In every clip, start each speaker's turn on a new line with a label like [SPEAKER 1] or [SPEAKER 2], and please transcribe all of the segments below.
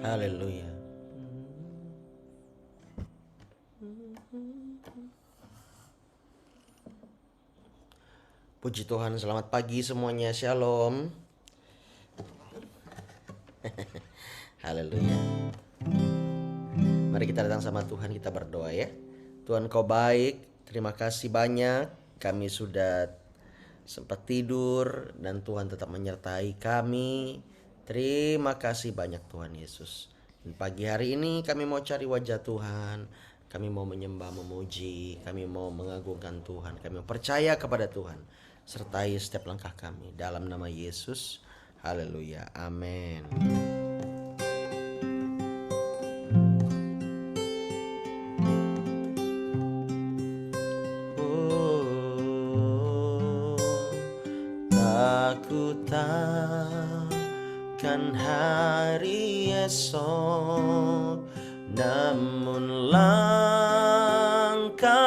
[SPEAKER 1] Haleluya. Puji Tuhan, selamat pagi semuanya, shalom. Haleluya. Mari kita datang sama Tuhan, kita berdoa ya. Tuhan, Kau baik, terima kasih banyak. Kami sudah sempat tidur dan Tuhan tetap menyertai kami. Terima kasih banyak Tuhan Yesus. Dan pagi hari ini kami mau cari wajah Tuhan. Kami mau menyembah, memuji, kami mau mengagungkan Tuhan. Kami mau percaya kepada Tuhan. Sertai setiap langkah kami dalam nama Yesus. Haleluya, amin. Aku takkan hari esok, namun langkahku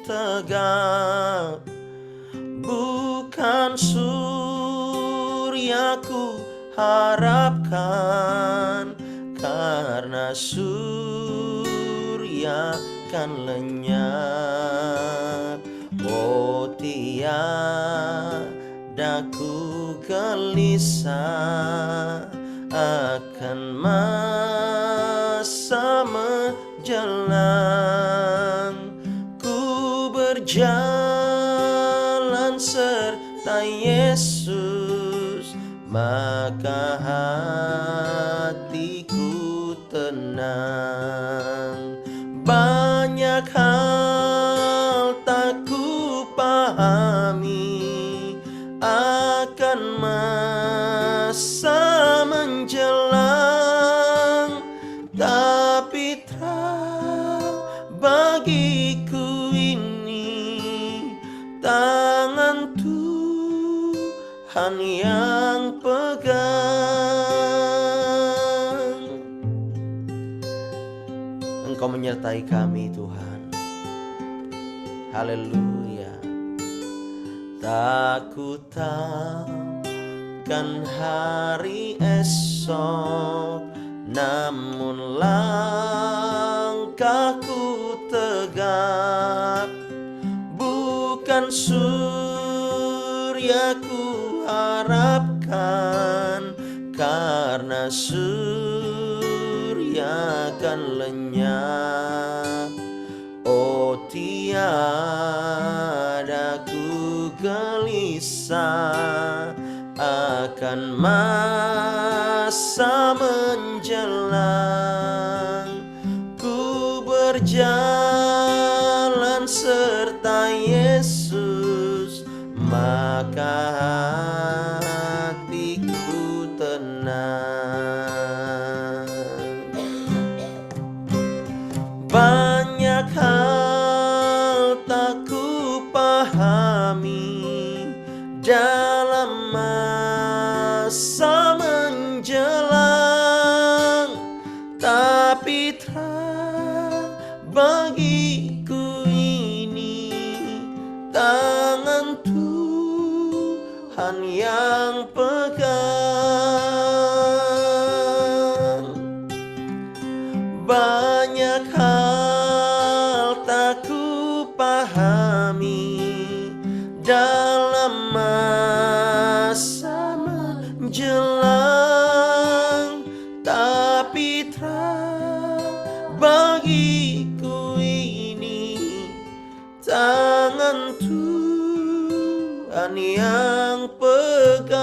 [SPEAKER 1] tegak. Bukan suryaku harapkan, karena surya kan lenyap. Oh, tiada ku gelisah akan masa menjelang. Ku berjalan serta Yesus, maka hatiku tenang. Banyak hal tak ku pahami akan masa menjelang, tapi terang bagiku ini tangan Tuhan yang pegang. Engkau menyertai kami Tuhan. Haleluya. Tak ku takkan hari esok, namun langkahku tegak. Bukan suryaku harapkan, karena surya kan lenyap. Oh, tiada ku gelisah akan masa menjelang. Ku berjalan serta Yesus, maka hatiku tenang. Banyak hal tak ku pahami dalam masa menjelang, tapi terang bagiku ini tangan Tuhan yang pegang. Banyak hal tak ku pahami dalam masa menjelang, tapi terang bagiku ini tangan Tuhan yang pegang.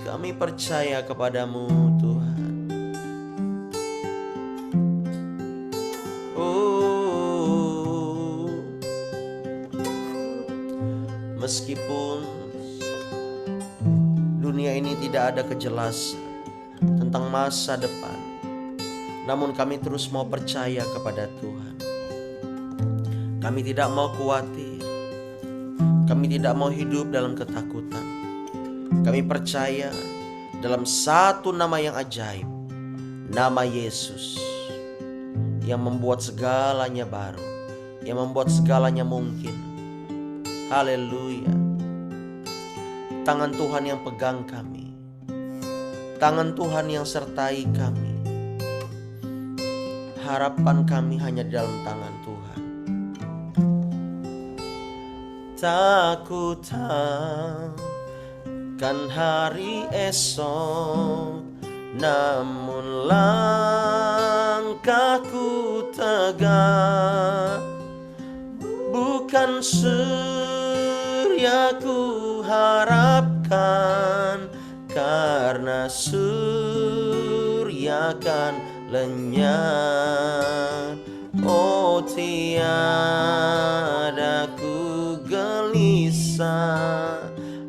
[SPEAKER 1] Kami percaya kepadamu Tuhan. Oh, meskipun dunia ini tidak ada kejelasan tentang masa depan, namun kami terus mau percaya kepada Tuhan. Kami tidak mau khawatir, kami tidak mau hidup dalam ketakutan. Kami percaya dalam satu nama yang ajaib, nama Yesus, yang membuat segalanya baru, yang membuat segalanya mungkin. Haleluya. Tangan Tuhan yang pegang kami. Tangan Tuhan yang sertai kami. Harapan kami hanya di dalam tangan Tuhan. Takutkan hari esok, namun langkahku tegak. Bukan surya ku harapkan, karena surya kan lenyap. Oh, tiada ku gelisah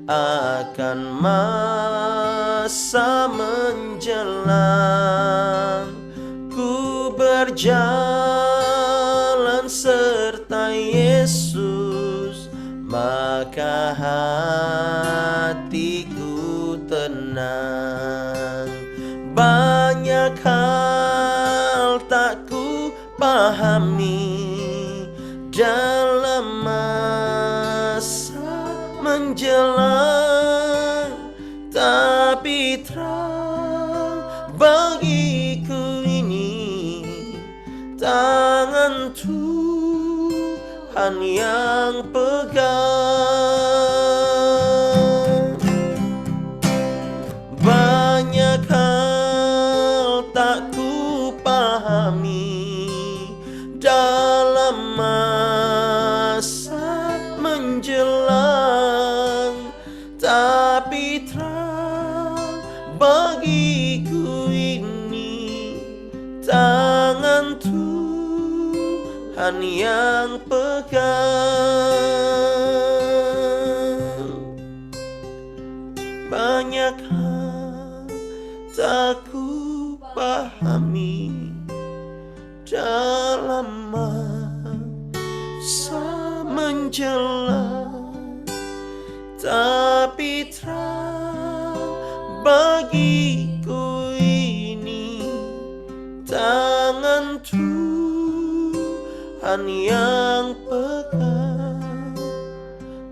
[SPEAKER 1] akan masa menjelang. Ku berjalan serta Yesus, maka hatiku tenang. Banyak hal tak ku pahami dalam masa menjelang, tapi terang bagiku ini tangan Tuhan yang pegang. Banyak hal tak ku pahami dalam masa menjelang, tapi terang bagiku ini tangan Tuhan yang pegang. Banyak hal tak ku pahami dalam masa menjelang, tapi terang bagiku ini tangan Tuhan yang pegang.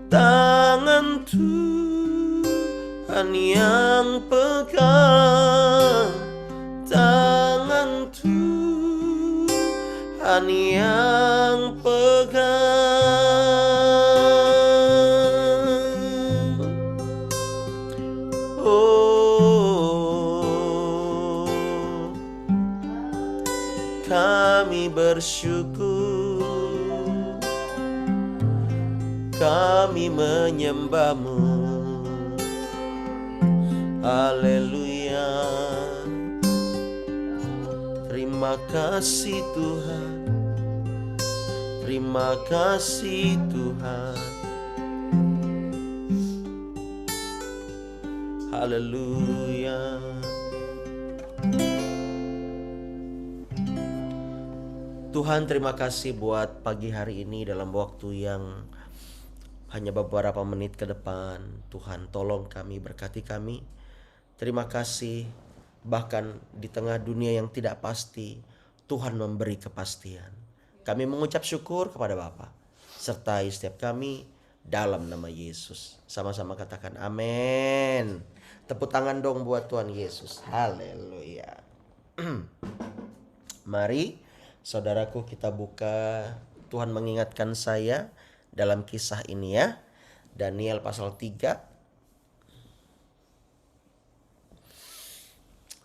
[SPEAKER 1] Tangan Tuhan yang pegang. Tangan Tuhan yang pegang. Oh, kami bersyukur, kami menyembah-Mu. Haleluya. Terima kasih Tuhan. Terima kasih Tuhan. Haleluya. Tuhan, terima kasih buat pagi hari ini dalam waktu yang hanya beberapa menit ke depan. Tuhan, tolong kami, berkati kami. Terima kasih, bahkan di tengah dunia yang tidak pasti, Tuhan memberi kepastian. Kami mengucap syukur kepada Bapa. Sertai setiap kami dalam nama Yesus. Sama-sama katakan amin. Tepuk tangan dong buat Tuhan Yesus. Haleluya. Mari saudaraku, kita buka. Tuhan mengingatkan saya dalam kisah ini ya. Daniel pasal 3.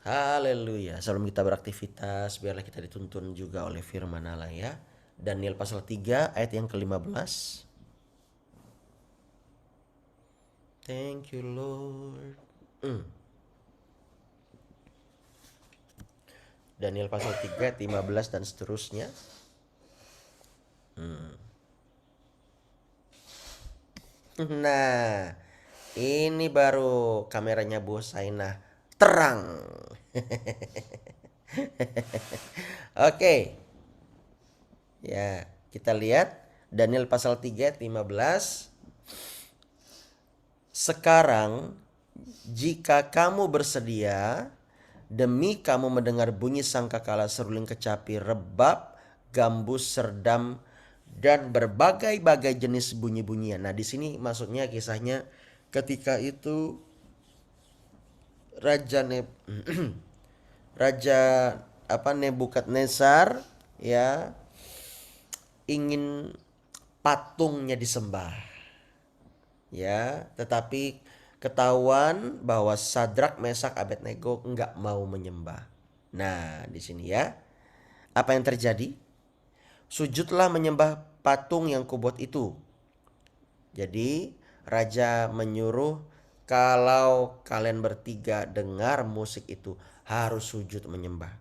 [SPEAKER 1] Haleluya. Sebelum kita beraktivitas, biarlah kita dituntun juga oleh firman Allah ya. Daniel pasal 3 ayat yang ke-15. Thank you Lord. Daniel pasal 3 ayat 15 dan seterusnya. Nah, ini baru kameranya Bu Sainah terang. Oke. Ya, kita lihat Daniel pasal 3 ayat 15. Sekarang jika kamu bersedia, demi kamu mendengar bunyi sangkakala, seruling kecapi, rebab, gambus, serdam, dan berbagai-bagai jenis bunyi-bunyian. Nah, di sini maksudnya kisahnya Ketika itu Raja Raja Nebukadnezar ya ingin patungnya disembah. Ya, tetapi ketahuan bahwa Sadrak, Mesak, Abednego enggak mau menyembah. Nah, di sini ya. Apa yang terjadi? Sujudlah menyembah patung yang kubuat itu. Jadi raja menyuruh, kalau kalian bertiga dengar musik itu harus sujud menyembah.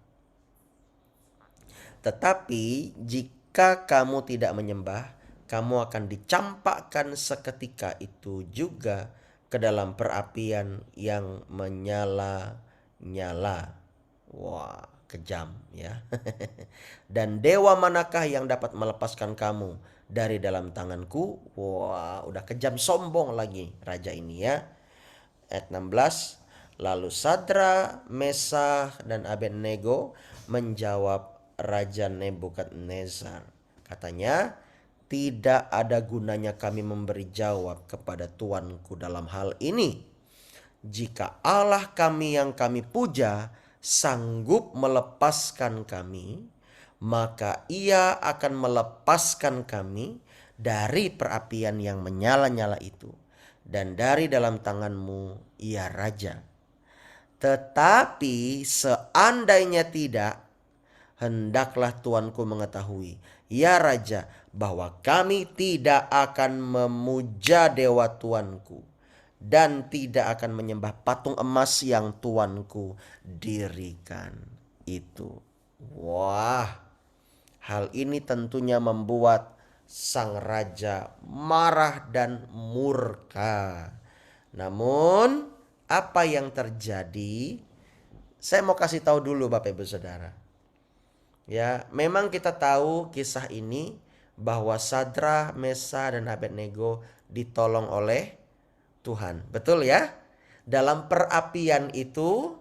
[SPEAKER 1] Tetapi jika kamu tidak menyembah, kamu akan dicampakkan seketika itu juga ke dalam perapian yang menyala-nyala. Wah, kejam ya. Dan dewa manakah yang dapat melepaskan kamu dari dalam tanganku? Wah, udah kejam, sombong lagi raja ini ya. Ayat 16. Lalu Sadra, Mesah, dan Abednego menjawab Raja Nebukadnezar. Katanya, tidak ada gunanya kami memberi jawab kepada tuanku dalam hal ini. Jika Allah kami yang kami puja sanggup melepaskan kami, maka ia akan melepaskan kami dari perapian yang menyala-nyala itu dan dari dalam tanganmu, ya Raja. Tetapi seandainya tidak, hendaklah tuanku mengetahui, ya Raja, bahwa kami tidak akan memuja dewa tuanku dan tidak akan menyembah patung emas yang tuanku dirikan itu. Wah, hal ini tentunya membuat sang raja marah dan murka. Namun, apa yang terjadi? Saya mau kasih tahu dulu Bapak Ibu Saudara. Ya, memang kita tahu kisah ini bahwa Sadra, Mesa, dan Abednego ditolong oleh Tuhan. Betul ya? Dalam perapian itu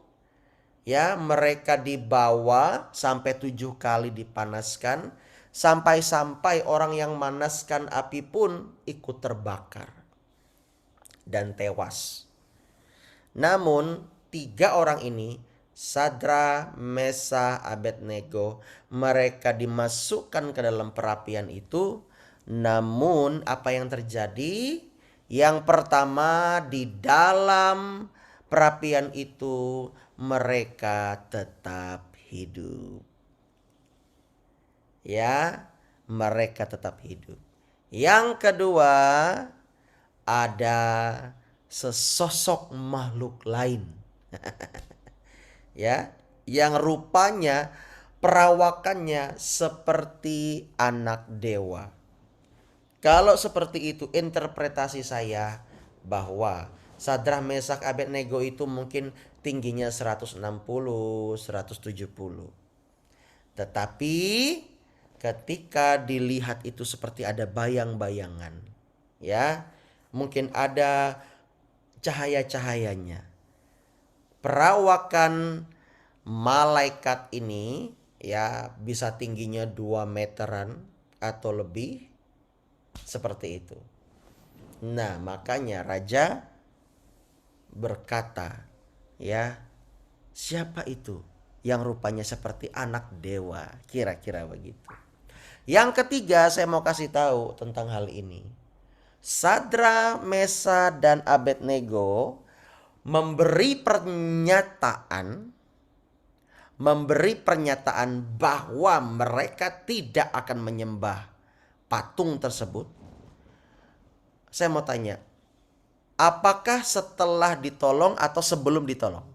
[SPEAKER 1] ya, mereka dibawa sampai 7 kali dipanaskan, sampai-sampai orang yang manaskan api pun ikut terbakar dan tewas. Namun 3 orang ini, Sadra, Mesa, Abednego, mereka dimasukkan ke dalam perapian itu. Namun apa yang terjadi? Yang pertama, di dalam perapian itu mereka tetap hidup. Ya, mereka tetap hidup. Yang kedua, ada sesosok makhluk lain. Ya, yang rupanya perawakannya seperti anak dewa. Kalau seperti itu interpretasi saya bahwa Sadrak, Mesak, Abednego itu mungkin tingginya 160, 170. Tetapi ketika dilihat itu seperti ada bayang-bayangan. Ya, mungkin ada cahaya-cahayanya. Perawakan malaikat ini ya bisa tingginya 2 meteran atau lebih, seperti itu. Nah, makanya raja berkata, ya, siapa itu yang rupanya seperti anak dewa? Kira-kira begitu. Yang ketiga, saya mau kasih tahu tentang hal ini. Sadra, Mesa, dan Abednego memberi pernyataan bahwa mereka tidak akan menyembah patung tersebut. Saya mau tanya, apakah setelah ditolong atau sebelum ditolong?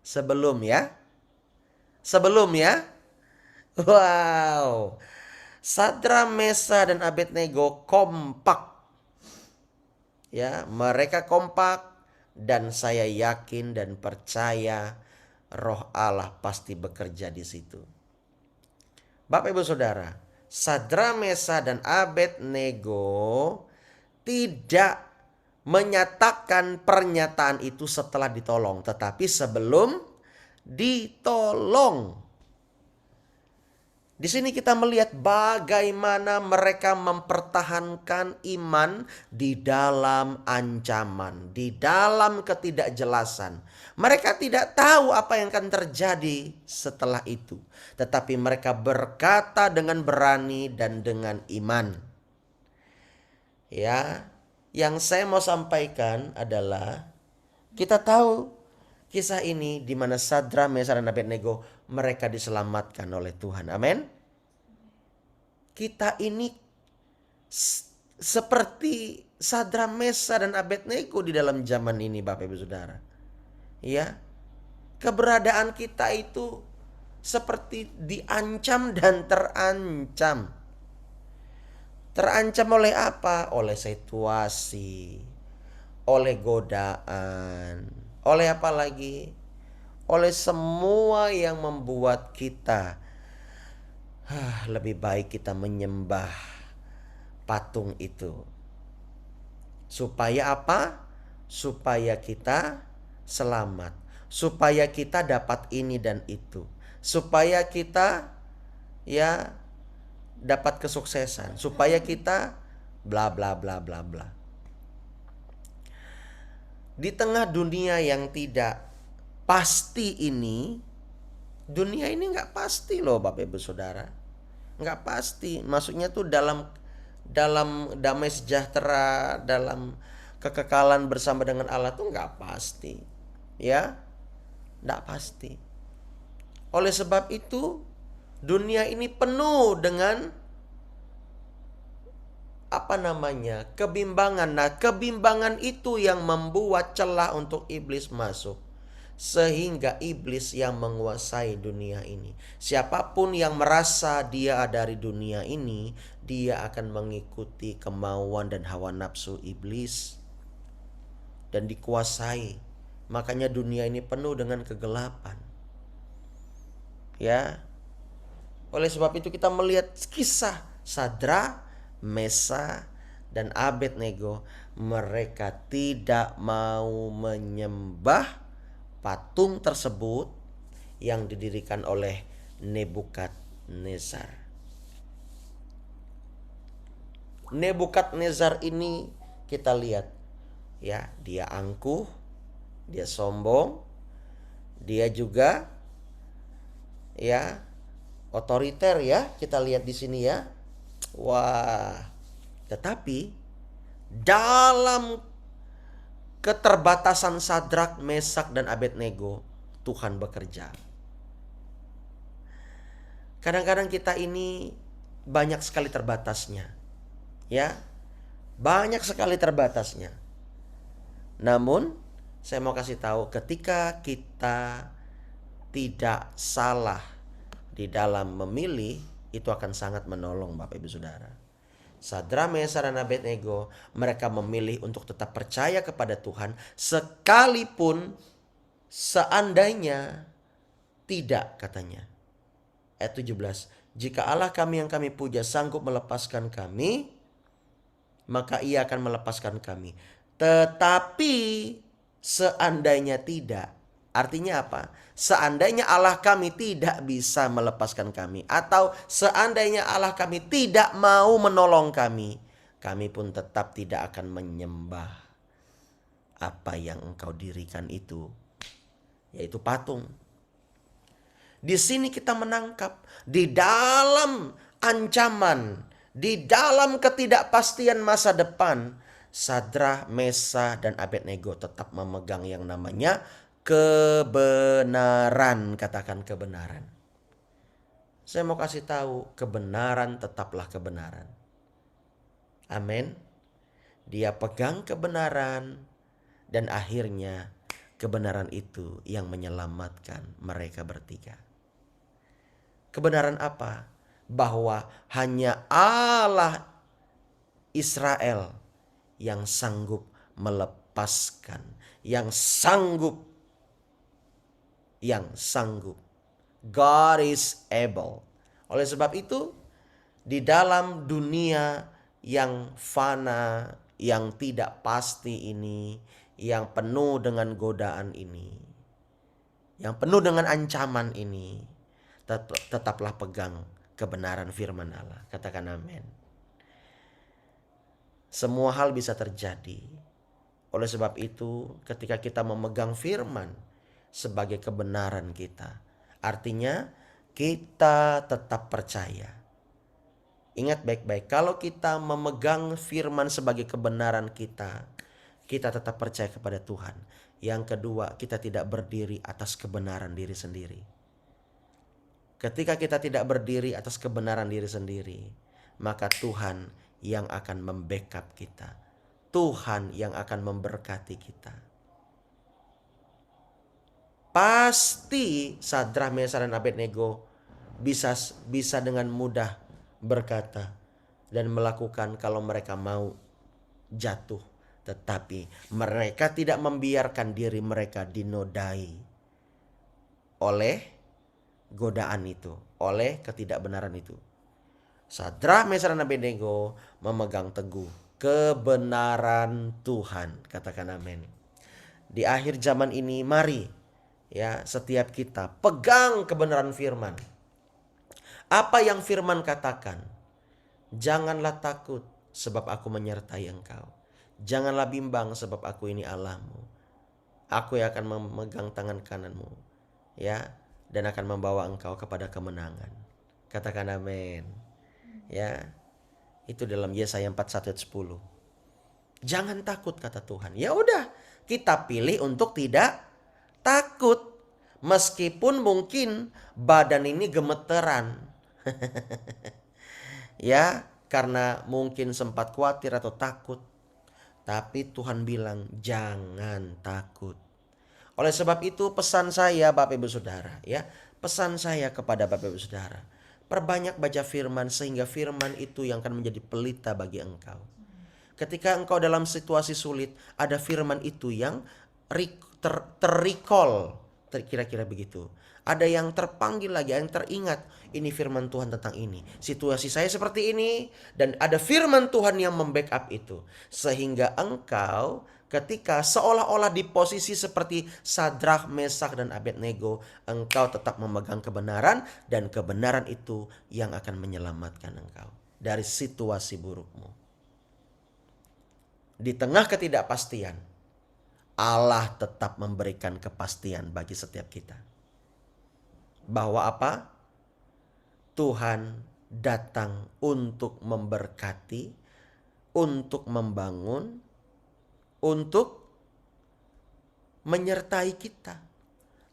[SPEAKER 1] Sebelum ya. Sebelum ya. Wow. Sadra, Mesa, dan Abednego kompak. Ya, mereka kompak dan saya yakin dan percaya Roh Allah pasti bekerja di situ. Bapak Ibu Saudara, Sadra, Mesa, dan Abednego tidak menyatakan pernyataan itu setelah ditolong, tetapi sebelum ditolong. Di sini kita melihat bagaimana mereka mempertahankan iman di dalam ancaman, di dalam ketidakjelasan. Mereka tidak tahu apa yang akan terjadi setelah itu, tetapi mereka berkata dengan berani dan dengan iman. Ya, yang saya mau sampaikan adalah kita tahu kisah ini di mana Sadra, Mesar, dan Abednego mereka diselamatkan oleh Tuhan. Amin. Kita ini seperti Sadra, Mesar, dan Abednego di dalam zaman ini, Bapak Ibu Saudara. Ya. Keberadaan kita itu seperti diancam dan terancam. Terancam oleh apa? Oleh situasi, oleh godaan, oleh apa lagi? Oleh semua yang membuat kita lebih baik kita menyembah patung itu. Supaya apa? Supaya kita selamat. Supaya kita dapat ini dan itu. Supaya kita ya dapat kesuksesan. Supaya kita bla bla bla bla bla. Di tengah dunia yang tidak pasti ini, dunia ini nggak pasti loh Bapak Ibu Saudara. Nggak pasti. Maksudnya tuh dalam damai sejahtera, dalam kekekalan bersama dengan Allah tuh nggak pasti. Ya, nggak pasti. Oleh sebab itu, dunia ini penuh dengan kebimbangan. Nah, kebimbangan itu yang membuat celah untuk iblis masuk. Sehingga iblis yang menguasai dunia ini. Siapapun yang merasa dia dari dunia ini, dia akan mengikuti kemauan dan hawa nafsu iblis dan dikuasai. Makanya dunia ini penuh dengan kegelapan. Ya. Oleh sebab itu kita melihat kisah Sadra, Mesa, dan Abednego. Mereka tidak mau menyembah patung tersebut yang didirikan oleh Nebukadnezar. Nebukadnezar ini kita lihat ya, dia angkuh, dia sombong, dia juga ya otoriter ya, kita lihat di sini ya. Wah, tetapi dalam keterbatasan Sadrak, Mesak, dan Abednego, Tuhan bekerja. Kadang-kadang kita ini banyak sekali terbatasnya. Ya, banyak sekali terbatasnya. Namun, saya mau kasih tahu, ketika kita tidak salah di dalam memilih, itu akan sangat menolong Bapak Ibu Saudara. Sadra, Mesar, dan Abednego, mereka memilih untuk tetap percaya kepada Tuhan sekalipun seandainya tidak, katanya. Ayat 17, jika Allah kami yang kami puja sanggup melepaskan kami, maka ia akan melepaskan kami. Tetapi seandainya tidak, artinya apa? Seandainya Allah kami tidak bisa melepaskan kami, atau seandainya Allah kami tidak mau menolong kami, kami pun tetap tidak akan menyembah apa yang engkau dirikan itu, yaitu patung. Di sini kita menangkap di dalam ancaman, di dalam ketidakpastian masa depan, Sadra, Mesa, dan Abednego tetap memegang yang namanya kebenaran. Katakan kebenaran. Saya mau kasih tahu, kebenaran tetaplah kebenaran. Amin. Dia pegang kebenaran dan akhirnya kebenaran itu yang menyelamatkan mereka bertiga. Kebenaran apa? Bahwa hanya Allah Israel yang sanggup melepaskan, yang sanggup. God is able. Oleh sebab itu, di dalam dunia yang fana, yang tidak pasti ini, yang penuh dengan godaan ini, yang penuh dengan ancaman ini, tetaplah pegang kebenaran firman Allah. Katakan amin. Semua hal bisa terjadi. Oleh sebab itu, ketika kita memegang firman sebagai kebenaran kita, artinya kita tetap percaya. Ingat baik-baik, kalau kita memegang firman sebagai kebenaran kita, kita tetap percaya kepada Tuhan. Yang kedua, kita tidak berdiri atas kebenaran diri sendiri. Ketika kita tidak berdiri atas kebenaran diri sendiri, maka Tuhan yang akan membackup kita. Tuhan yang akan memberkati kita. Pasti Sadrah, Mesar, dan Abednego bisa dengan mudah berkata dan melakukan kalau mereka mau jatuh. Tetapi mereka tidak membiarkan diri mereka dinodai oleh godaan itu, oleh ketidakbenaran itu. Sadrah, Mesar, dan Abednego memegang teguh kebenaran Tuhan. Katakan amin. Di akhir zaman ini mari ya setiap kita pegang kebenaran firman. Apa yang firman katakan? Janganlah takut sebab aku menyertai engkau. Janganlah bimbang sebab aku ini Allahmu. Aku yang akan memegang tangan kananmu ya, dan akan membawa engkau kepada kemenangan. Katakan amin. Ya. Itu dalam Yesaya 41 ayat 10. Jangan takut kata Tuhan. Ya udah, kita pilih untuk tidak takut. Meskipun mungkin badan ini gemeteran. Ya, karena mungkin sempat khawatir atau takut. Tapi Tuhan bilang jangan takut. Oleh sebab itu pesan saya Bapak Ibu Saudara ya. Pesan saya kepada Bapak Ibu Saudara. Perbanyak baca firman sehingga firman itu yang akan menjadi pelita bagi engkau. Ketika engkau dalam situasi sulit, ada firman itu yang terrecall, kira-kira begitu. Ada yang terpanggil lagi, yang teringat. Ini firman Tuhan tentang ini. Situasi saya seperti ini. Dan ada firman Tuhan yang membackup itu. Sehingga engkau ketika seolah-olah di posisi seperti Sadrah, Mesak, dan Abednego, engkau tetap memegang kebenaran dan kebenaran itu yang akan menyelamatkan engkau dari situasi burukmu. Di tengah ketidakpastian, Allah tetap memberikan kepastian bagi setiap kita. Bahwa apa? Tuhan datang untuk memberkati, untuk membangun, untuk menyertai kita.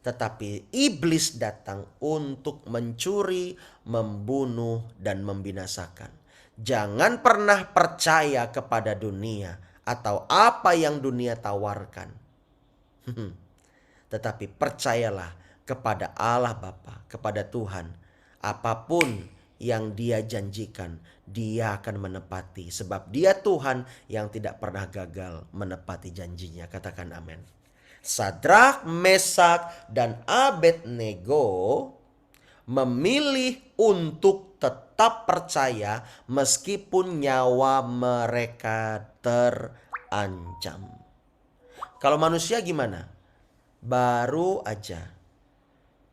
[SPEAKER 1] Tetapi iblis datang untuk mencuri, membunuh, dan membinasakan. Jangan pernah percaya kepada dunia atau apa yang dunia tawarkan. Tetapi percayalah kepada Allah Bapa, kepada Tuhan. Apapun yang Dia janjikan, Dia akan menepati. Sebab Dia Tuhan yang tidak pernah gagal menepati janjinya. Katakan amin. Sadrah, Mesak, dan Abednego memilih untuk tetap percaya meskipun nyawa mereka terancam. Kalau manusia gimana? Baru aja,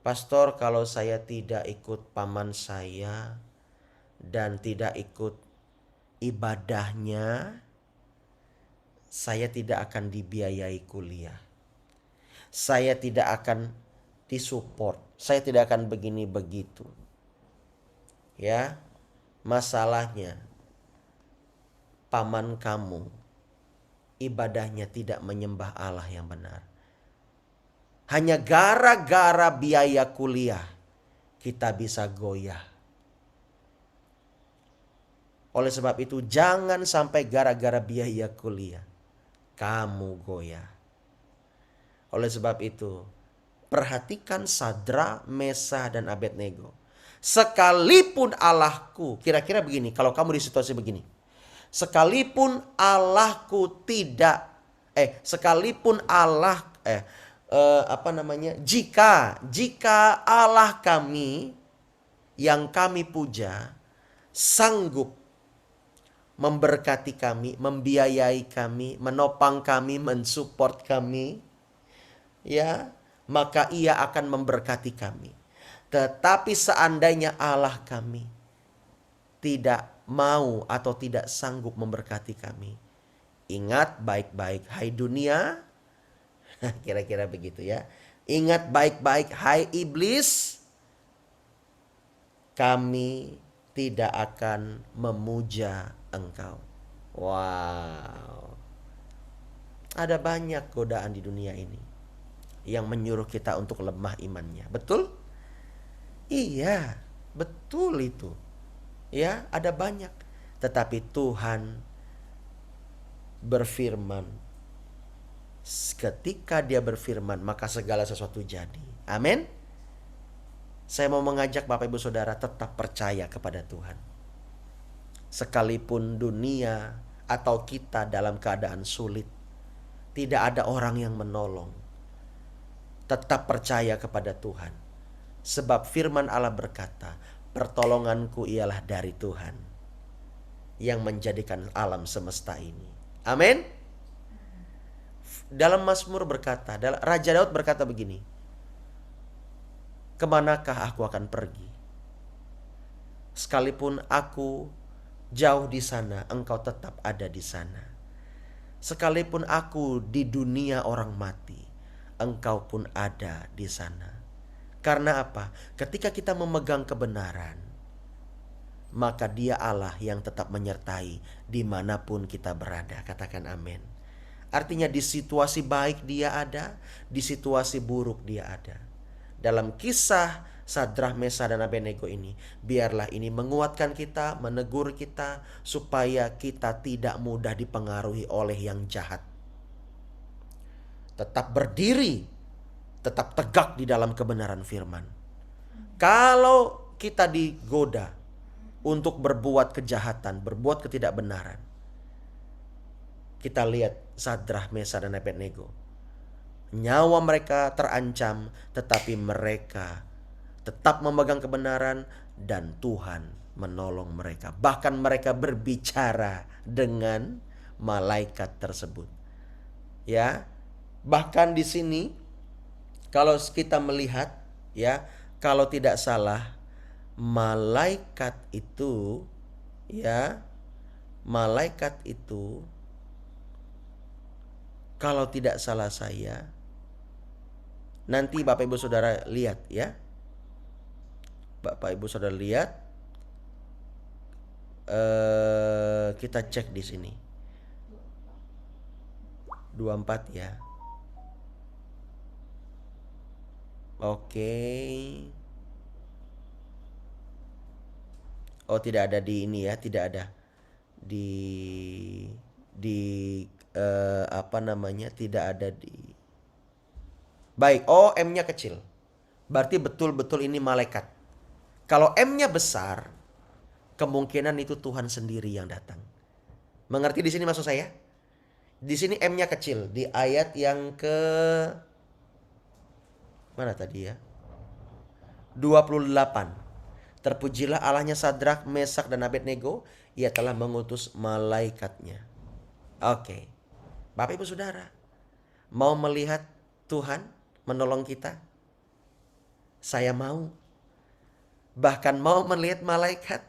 [SPEAKER 1] Pastor, kalau saya tidak ikut paman saya dan tidak ikut ibadahnya, saya tidak akan dibiayai kuliah. Saya tidak akan disupport. Saya tidak akan begini begitu. Ya, masalahnya paman kamu ibadahnya tidak menyembah Allah yang benar. Hanya gara-gara biaya kuliah kita bisa goyah. Oleh sebab itu jangan sampai gara-gara biaya kuliah kamu goyah. Oleh sebab itu perhatikan Sadrah, Mesah, dan Abednego. Sekalipun Allahku, kira-kira begini, kalau kamu di situasi begini. Sekalipun Allahku tidak, sekalipun Allah, jika Allah kami yang kami puja sanggup memberkati kami, membiayai kami, menopang kami, mensupport kami, ya, maka Ia akan memberkati kami. Tetapi seandainya Allah kami tidak mau atau tidak sanggup memberkati kami. Ingat baik-baik, hai dunia. Kira-kira begitu ya. Ingat baik-baik, hai iblis. Kami tidak akan memuja engkau. Wow. Ada banyak godaan di dunia ini yang menyuruh kita untuk lemah imannya. Betul? Iya, betul itu. Ya, ada banyak. Tetapi Tuhan berfirman. Ketika Dia berfirman, maka segala sesuatu jadi. Amin. Saya mau mengajak Bapak Ibu Saudara tetap percaya kepada Tuhan. Sekalipun dunia atau kita dalam keadaan sulit, tidak ada orang yang menolong. Tetap percaya kepada Tuhan. Sebab firman Allah berkata, pertolonganku ialah dari Tuhan yang menjadikan alam semesta ini. Amin. Dalam Mazmur berkata, Raja Daud berkata begini, kemanakah aku akan pergi? Sekalipun aku jauh di sana, engkau tetap ada di sana. Sekalipun aku di dunia orang mati, engkau pun ada di sana. Karena apa? Ketika kita memegang kebenaran, maka Dia Allah yang tetap menyertai dimanapun kita berada. Katakan amin. Artinya di situasi baik Dia ada, di situasi buruk Dia ada. Dalam kisah Sadrah, Mesah, dan Abednego ini, biarlah ini menguatkan kita, menegur kita, supaya kita tidak mudah dipengaruhi oleh yang jahat. Tetap berdiri, tetap tegak di dalam kebenaran firman. Kalau kita digoda untuk berbuat kejahatan, berbuat ketidakbenaran, kita lihat Sadrah, Mesah, dan Abednego. Nyawa mereka terancam, tetapi mereka tetap memegang kebenaran dan Tuhan menolong mereka. Bahkan mereka berbicara dengan malaikat tersebut. Ya, bahkan di sini kalau kita melihat, ya, kalau tidak salah malaikat itu, ya, malaikat itu kalau tidak salah saya, nanti Bapak Ibu Saudara lihat ya. Bapak Ibu Saudara lihat, kita cek di sini 24 ya. Oke. Oh, tidak ada di ini ya, tidak ada di apa namanya, tidak ada di. Baik, oh M-nya kecil. Berarti betul-betul ini malaikat. Kalau M-nya besar, kemungkinan itu Tuhan sendiri yang datang. Mengerti di sini maksud saya? Di sini M-nya kecil, di ayat yang ke mana tadi ya? 28. Terpujilah Allahnya Sadrah, Mesak, dan Abednego, Ia telah mengutus malaikatnya. Oke. Bapak Ibu Saudara, mau melihat Tuhan menolong kita? Saya mau. Bahkan mau melihat malaikat.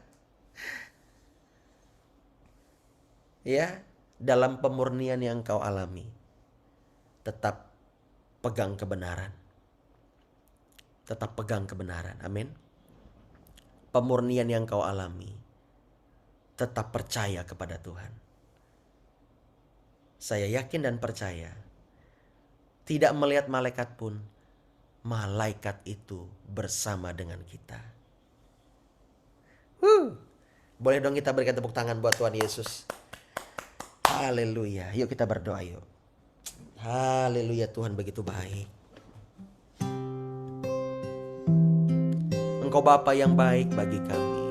[SPEAKER 1] Ya, dalam pemurnian yang kau alami, tetap pegang kebenaran. Tetap pegang kebenaran. Amin. Pemurnian yang kau alami, tetap percaya kepada Tuhan. Saya yakin dan percaya, tidak melihat malaikat pun, malaikat itu bersama dengan kita. Boleh dong kita berikan tepuk tangan buat Tuhan Yesus. Haleluya. Yuk kita berdoa yuk. Haleluya, Tuhan begitu baik. Engkau Bapa yang baik bagi kami.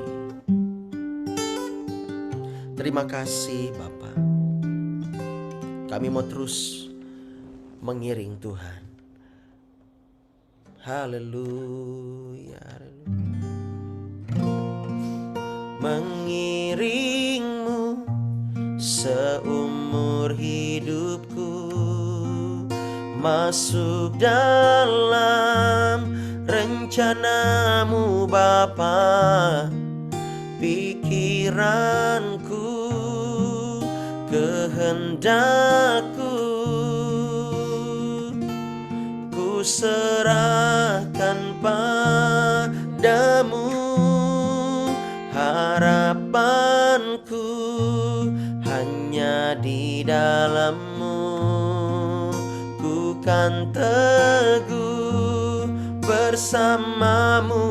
[SPEAKER 1] Terima kasih Bapa. Kami mau terus mengiring Tuhan. Haleluya. Mengiringmu seumur hidupku, masuk dalam rencanamu Bapa. Pikir pikiranku, kehendakku, ku serahkan padamu. Harapanku hanya di dalam-Mu, ku kan teguh bersama-Mu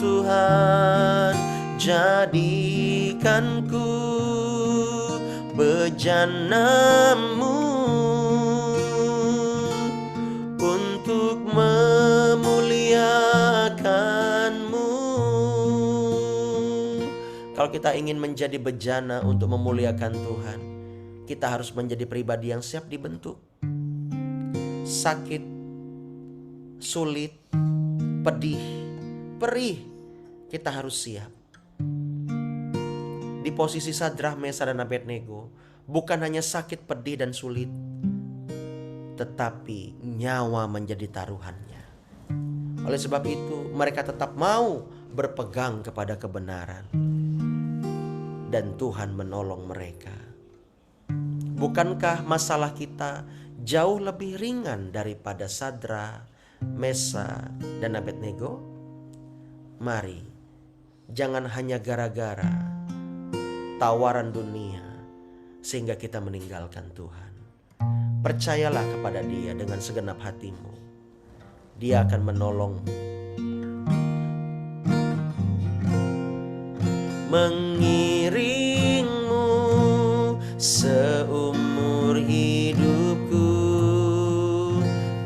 [SPEAKER 1] Tuhan. Jadikan ku bejana-Mu untuk memuliakan-Mu. Kalau kita ingin menjadi bejana untuk memuliakan Tuhan, kita harus menjadi pribadi yang siap dibentuk. Sakit, sulit, pedih, perih, kita harus siap. Di posisi Sadrah, Mesah, dan Abednego, bukan hanya sakit, pedih, dan sulit, tetapi nyawa menjadi taruhannya. Oleh sebab itu, mereka tetap mau berpegang kepada kebenaran, dan Tuhan menolong mereka. Bukankah masalah kita jauh lebih ringan daripada Sadrah, Mesah, dan Abednego? Mari, jangan hanya gara-gara tawaran dunia sehingga kita meninggalkan Tuhan. Percayalah kepada Dia dengan segenap hatimu. Dia akan menolongmu. Mengiringmu seumur hidupku,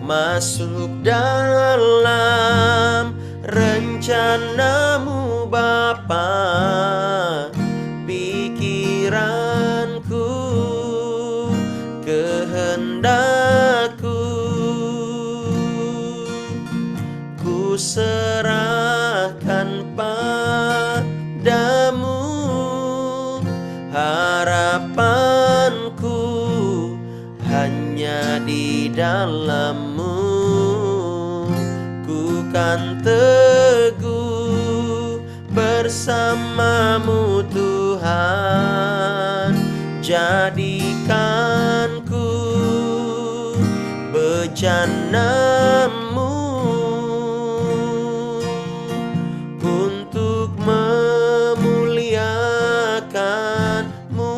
[SPEAKER 1] masuk dalam rencana-Mu Bapa. Pikiranku, kehendakku, ku serahkan padamu. Harapanku hanya di dalam-Mu, ku kan teguh bersama-Mu Tuhan. Jadikan ku bejana-Mu untuk memuliakan-Mu,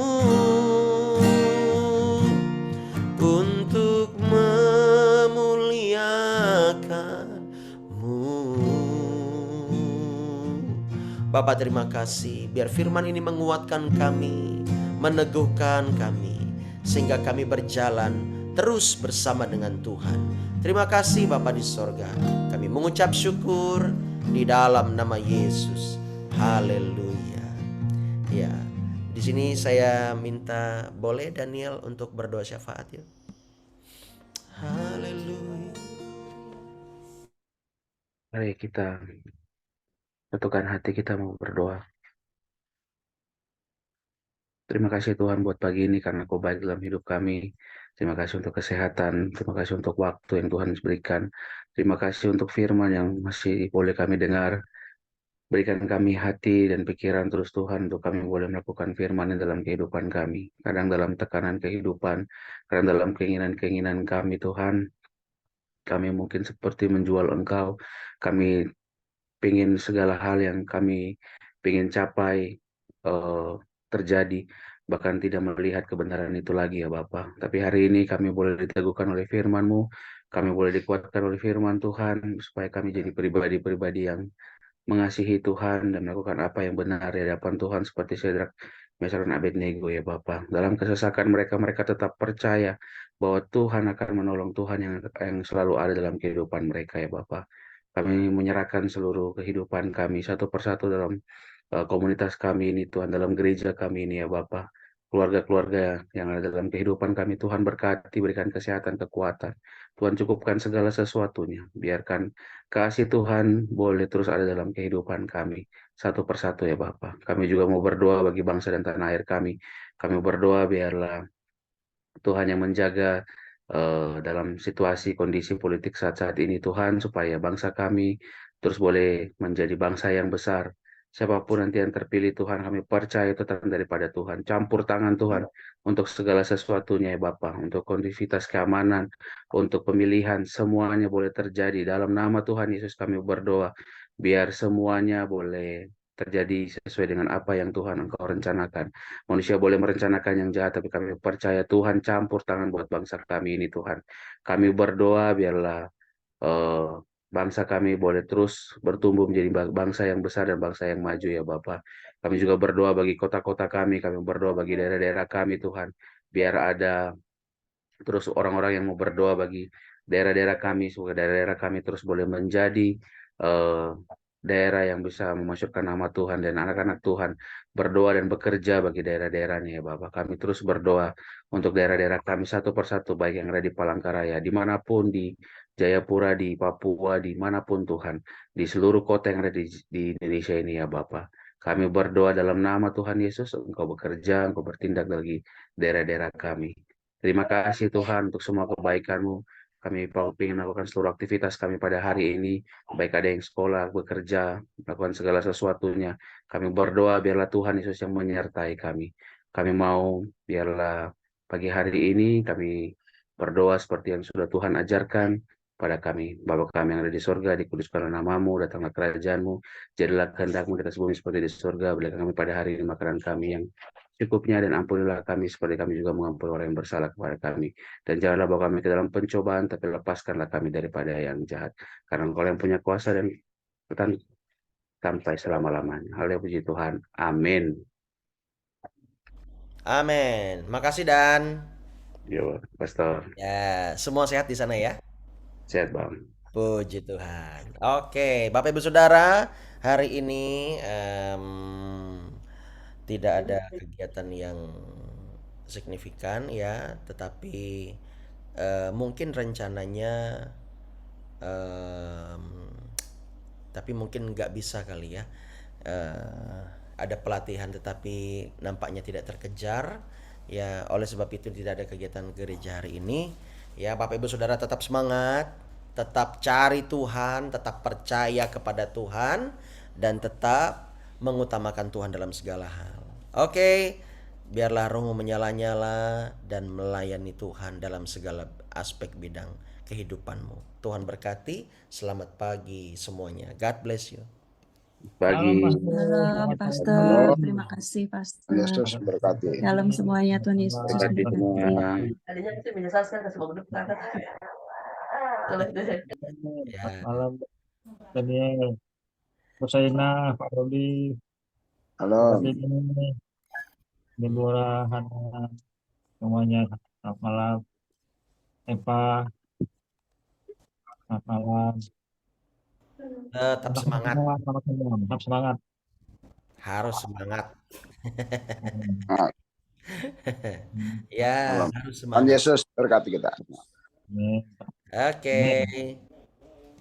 [SPEAKER 1] untuk memuliakan-Mu. Bapa, terima kasih, biar firman ini menguatkan kami, meneguhkan kami, sehingga kami berjalan terus bersama dengan Tuhan. Terima kasih Bapa di sorga. Kami mengucap syukur di dalam nama Yesus. Haleluya. Ya, di sini saya minta boleh Daniel untuk berdoa syafaat ya. Haleluya.
[SPEAKER 2] Mari kita satukan hati kita mau berdoa. Terima kasih Tuhan buat pagi ini karena Kau baik dalam hidup kami. Terima kasih untuk kesehatan, terima kasih untuk waktu yang Tuhan berikan. Terima kasih untuk firman yang masih boleh kami dengar. Berikan kami hati dan pikiran terus Tuhan untuk kami boleh melakukan firman dalam kehidupan kami. Kadang dalam tekanan kehidupan, kadang dalam keinginan-keinginan kami Tuhan. Kami mungkin seperti menjual Engkau. Kami ingin segala hal yang kami ingin capai terjadi, bahkan tidak melihat kebenaran itu lagi ya Bapa. Tapi hari ini kami boleh diteguhkan oleh firman-Mu, kami boleh dikuatkan oleh firman Tuhan, supaya kami jadi pribadi-pribadi yang mengasihi Tuhan dan melakukan apa yang benar di hadapan Tuhan, seperti Syedrak, Mesar, dan Abednego ya Bapa. Dalam kesesakan mereka, mereka tetap percaya bahwa Tuhan akan menolong, Tuhan yang selalu ada dalam kehidupan mereka ya Bapa. Kami menyerahkan seluruh kehidupan kami satu persatu dalam komunitas kami ini Tuhan, dalam gereja kami ini ya Bapa. Keluarga-keluarga yang ada dalam kehidupan kami, Tuhan berkati, berikan kesehatan, kekuatan. Tuhan cukupkan segala sesuatunya. Biarkan kasih Tuhan boleh terus ada dalam kehidupan kami. Satu persatu ya Bapa. Kami juga mau berdoa bagi bangsa dan tanah air kami. Kami berdoa biarlah Tuhan yang menjaga dalam situasi kondisi politik saat-saat ini Tuhan, supaya bangsa kami terus boleh menjadi bangsa yang besar, Siapapun nanti yang terpilih Tuhan, kami percaya itu datang daripada Tuhan. Campur tangan Tuhan untuk segala sesuatunya ya Bapa, untuk kondusivitas keamanan, untuk pemilihan, semuanya boleh terjadi. Dalam nama Tuhan Yesus kami berdoa, biar semuanya boleh terjadi sesuai dengan apa yang Tuhan Engkau rencanakan. Manusia boleh merencanakan yang jahat, tapi kami percaya Tuhan campur tangan buat bangsa kami ini Tuhan. Kami berdoa biarlah eh, bangsa kami boleh terus bertumbuh menjadi bangsa yang besar dan bangsa yang maju ya Bapak. Kami juga berdoa bagi kota-kota kami berdoa bagi daerah-daerah kami Tuhan. Biar ada terus orang-orang yang mau berdoa bagi daerah-daerah kami, semoga daerah-daerah kami terus boleh menjadi eh, daerah yang bisa memasukkan nama Tuhan dan anak-anak Tuhan berdoa dan bekerja bagi daerah-daerahnya ya Bapak. Kami terus berdoa untuk daerah-daerah kami satu persatu, baik yang ada di Palangkaraya, dimanapun di Jayapura, di Papua, dimanapun Tuhan, di seluruh kota yang ada di Indonesia ini ya Bapak. Kami berdoa dalam nama Tuhan Yesus, Engkau bekerja, Engkau bertindak bagi daerah-daerah kami. Terima kasih Tuhan untuk semua kebaikan-Mu. Kami ingin melakukan seluruh aktivitas kami pada hari ini, baik ada yang sekolah, bekerja, melakukan segala sesuatunya. Kami berdoa biarlah Tuhan Yesus yang menyertai kami. Kami mau biarlah pagi hari ini kami berdoa seperti yang sudah Tuhan ajarkan pada kami. Bapa kami yang ada di surga, dikuduskanlah namamu, datanglah kerajaanmu, jadilah kehendak-Mu di atas bumi seperti di surga. Berikan kami pada hari ini makanan kami yang cukupnya dan ampunilah kami seperti kami juga mengampuni orang yang bersalah kepada kami. Dan janganlah bawa kami ke dalam pencobaan, tapi lepaskanlah kami daripada yang jahat. Karena Engkau yang punya kuasa dan kekuatan sampai selama-lamanya. Haleluya puji Tuhan. Amin.
[SPEAKER 1] Amin. Makasih Dan.
[SPEAKER 2] Yo, Pastor.
[SPEAKER 1] Ya, semua sehat di sana ya.
[SPEAKER 2] Sehat, Bang.
[SPEAKER 1] Puji Tuhan. Oke, Bapak Ibu Saudara, hari ini tidak ada kegiatan yang signifikan ya, tetapi mungkin rencananya em, tapi mungkin nggak bisa kali ya. Eh, ada pelatihan tetapi nampaknya tidak terkejar. Ya, oleh sebab itu tidak ada kegiatan gereja hari ini. Ya, Bapak Ibu Saudara tetap semangat, tetap cari Tuhan, tetap percaya kepada Tuhan dan tetap mengutamakan Tuhan dalam segala hal. Oke, biarlah rohmu menyala-nyala dan melayani Tuhan dalam segala aspek bidang kehidupanmu. Tuhan berkati, selamat pagi semuanya. God bless you.
[SPEAKER 2] Pagi.
[SPEAKER 3] Malam, Pastor.
[SPEAKER 4] Halo,
[SPEAKER 3] Selamat
[SPEAKER 4] Pastor.
[SPEAKER 3] pagi.
[SPEAKER 5] Halo,
[SPEAKER 4] Terima kasih, Pastor.
[SPEAKER 5] Yesus berkati.
[SPEAKER 4] Dalam semuanya, Tuhan
[SPEAKER 3] Selamat
[SPEAKER 4] Yesus
[SPEAKER 2] Terima kasih semua.
[SPEAKER 4] memberkati.
[SPEAKER 3] Selamat
[SPEAKER 1] Ya,
[SPEAKER 3] malam, Daniel, Husaina, Pak Rodi,
[SPEAKER 5] Halo,
[SPEAKER 3] seperti ini, Deborah, Hana, semuanya. Selamat malam, Eva, selamat malam.
[SPEAKER 1] tetap
[SPEAKER 3] Selamat
[SPEAKER 1] semangat,
[SPEAKER 3] semua, selamat semua. Tetap semangat.
[SPEAKER 1] harus semangat.
[SPEAKER 5] ah,
[SPEAKER 1] Ya,
[SPEAKER 5] malam.
[SPEAKER 1] harus
[SPEAKER 5] Tuhan
[SPEAKER 1] semangat.
[SPEAKER 5] Yesus berkati kita.
[SPEAKER 3] Amin.
[SPEAKER 1] Oke.
[SPEAKER 3] Amin.